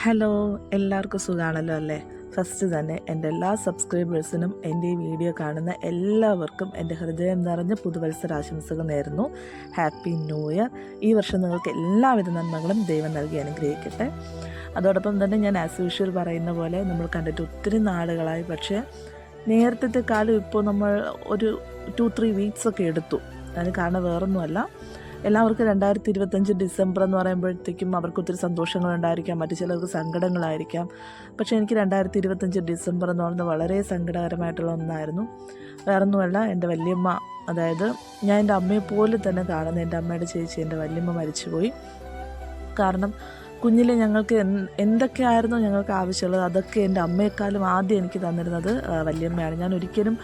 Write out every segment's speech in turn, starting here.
Hello, എല്ലാവർക്കും സുഖമാണല്ലോ അല്ലേ? ഫസ്റ്റ് തന്നെ എൻ്റെ എല്ലാ സബ്സ്ക്രൈബേഴ്സിനും എൻ്റെ ഈ വീഡിയോ കാണുന്ന എല്ലാവർക്കും എൻ്റെ ഹൃദയം നിറഞ്ഞ പുതുവത്സരാശംസകൾ നേരുന്നു. Happy new year. ഈ വർഷം നിങ്ങൾക്ക് എല്ലാവിധ നന്മകളും ദൈവം നൽകി അനുഗ്രഹിക്കട്ടെ. അതോടൊപ്പം തന്നെ ഞാൻ ആസ് യൂഷ്വൽ പറയുന്ന പോലെ നമ്മൾ കണ്ടിട്ട് ഒത്തിരി നാളുകളായി. പക്ഷേ നേരത്തെ കാലം ഇപ്പോൾ നമ്മൾ ഒരു 2-3 വീക്സൊക്കെ എടുത്തു. അതിന് കാരണം വേറൊന്നുമല്ല, എല്ലാവർക്കും 2025 ഡിസംബർ എന്ന് പറയുമ്പോഴത്തേക്കും അവർക്ക് ഒത്തിരി സന്തോഷങ്ങളുണ്ടായിരിക്കാം, മറ്റു ചിലർക്ക് സങ്കടങ്ങളായിരിക്കാം. പക്ഷേ എനിക്ക് 2025 ഡിസംബർ എന്ന് പറയുന്നത് വളരെ സങ്കടകരമായിട്ടുള്ള ഒന്നായിരുന്നു. വേറൊന്നുമല്ല, എൻ്റെ വല്യമ്മ, അതായത് ഞാൻ എൻ്റെ അമ്മയെപ്പോലെ തന്നെ കാണുന്ന എൻ്റെ അമ്മയുടെ ചേച്ചി, എൻ്റെ വല്യമ്മ മരിച്ചുപോയി. കാരണം കുഞ്ഞിലെ ഞങ്ങൾക്ക് എന്തൊക്കെയായിരുന്നു ഞങ്ങൾക്ക് ആവശ്യമുള്ളത് അതൊക്കെ എൻ്റെ അമ്മയെക്കാളും ആദ്യം എനിക്ക് തന്നിരുന്നത് വല്യമ്മയാണ്. ഞാൻ ഒരിക്കലും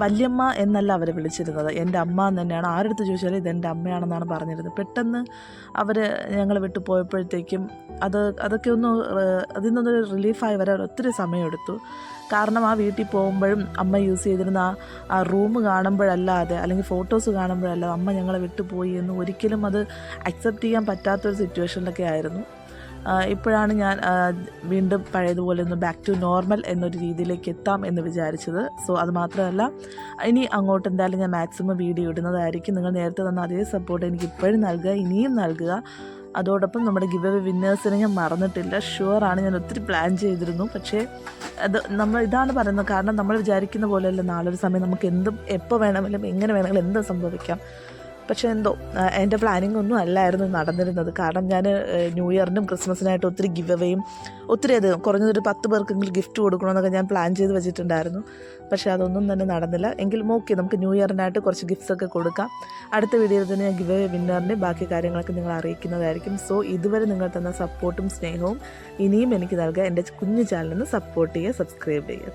വല്യമ്മ എന്നല്ല അവരെ വിളിച്ചിരുന്നത്, എൻ്റെ അമ്മ എന്ന് തന്നെയാണ്. ആരെടുത്ത് ചോദിച്ചാലും ഇതെൻ്റെ അമ്മയാണെന്നാണ് പറഞ്ഞിരുന്നത്. പെട്ടെന്ന് അവർ ഞങ്ങൾ വിട്ടു പോയപ്പോഴത്തേക്കും അതൊക്കെ അതിൽ നിന്നൊരു റിലീഫായി വരാൻ ഒത്തിരി സമയമെടുത്തു. കാരണം ആ വീട്ടിൽ പോകുമ്പോഴും അമ്മ യൂസ് ചെയ്തിരുന്ന ആ റൂം കാണുമ്പോഴല്ലാതെ, അല്ലെങ്കിൽ ഫോട്ടോസ് കാണുമ്പോഴല്ലാതെ അമ്മ ഞങ്ങളെ വിട്ടുപോയി എന്ന് ഒരിക്കലും അത് അക്സെപ്റ്റ് ചെയ്യാൻ പറ്റാത്തൊരു സിറ്റുവേഷനിലൊക്കെ ആയിരുന്നു. ഇപ്പോഴാണ് ഞാൻ വീണ്ടും പഴയതുപോലെ ഒന്ന് ബാക്ക് ടു നോർമൽ എന്നൊരു രീതിയിലേക്ക് എത്താം എന്ന് വിചാരിച്ചത്. സോ അത് മാത്രമല്ല, ഇനി അങ്ങോട്ട് എന്തായാലും ഞാൻ മാക്സിമം വീഡിയോ ഇടുന്നതായിരിക്കും. നിങ്ങൾ നേരത്തെ തന്ന അതേ സപ്പോർട്ട് എനിക്ക് ഇപ്പോഴും നൽകുക, ഇനിയും നൽകുക. അതോടൊപ്പം നമ്മുടെ ഗിവ് അവേ വിന്നേഴ്സിനെ ഞാൻ മറന്നിട്ടില്ല. ഷുവറാണ്, ഞാൻ ഒത്തിരി പ്ലാൻ ചെയ്തിരുന്നു. പക്ഷേ നമ്മൾ ഇതാണ് പറയുന്നത്, കാരണം നമ്മൾ വിചാരിക്കുന്ന പോലെയല്ല നാളൊരു സമയം നമുക്ക് എപ്പോൾ വേണമെങ്കിലും എങ്ങനെ വേണമെങ്കിലും എന്തും സംഭവിക്കാം. പക്ഷേ എൻ്റെ പ്ലാനിങ് ഒന്നും അല്ലായിരുന്നു നടന്നിരുന്നത്. കാരണം ഞാൻ ന്യൂ ഇയറിനും ക്രിസ്മസിനായിട്ട് ഒത്തിരി ഗിവ് അവേയും ഒത്തിരി അധികം കുറഞ്ഞതൊരു 10 പേർക്കെങ്കിലും ഗിഫ്റ്റ് കൊടുക്കണമെന്നൊക്കെ ഞാൻ പ്ലാൻ ചെയ്ത് വെച്ചിട്ടുണ്ടായിരുന്നു. പക്ഷേ അതൊന്നും തന്നെ നടന്നില്ല. എങ്കിലും ഓക്കെ, നമുക്ക് ന്യൂ ഇയറിനായിട്ട് കുറച്ച് ഗിഫ്റ്റ്സൊക്കെ കൊടുക്കാം. അടുത്ത വീഡിയോയിൽ തന്നെ ഞാൻ ഗിവ് അവേ വിന്നറിൻ്റെ ബാക്കി കാര്യങ്ങളൊക്കെ നിങ്ങൾ അറിയിക്കുന്നതായിരിക്കും. സോ ഇതുവരെ നിങ്ങൾ തന്ന സപ്പോർട്ടും സ്നേഹവും ഇനിയും എനിക്ക് നൽകുക. എൻ്റെ കുഞ്ഞു ചാനലിന് സപ്പോർട്ട് ചെയ്യുക, സബ്സ്ക്രൈബ് ചെയ്യുക.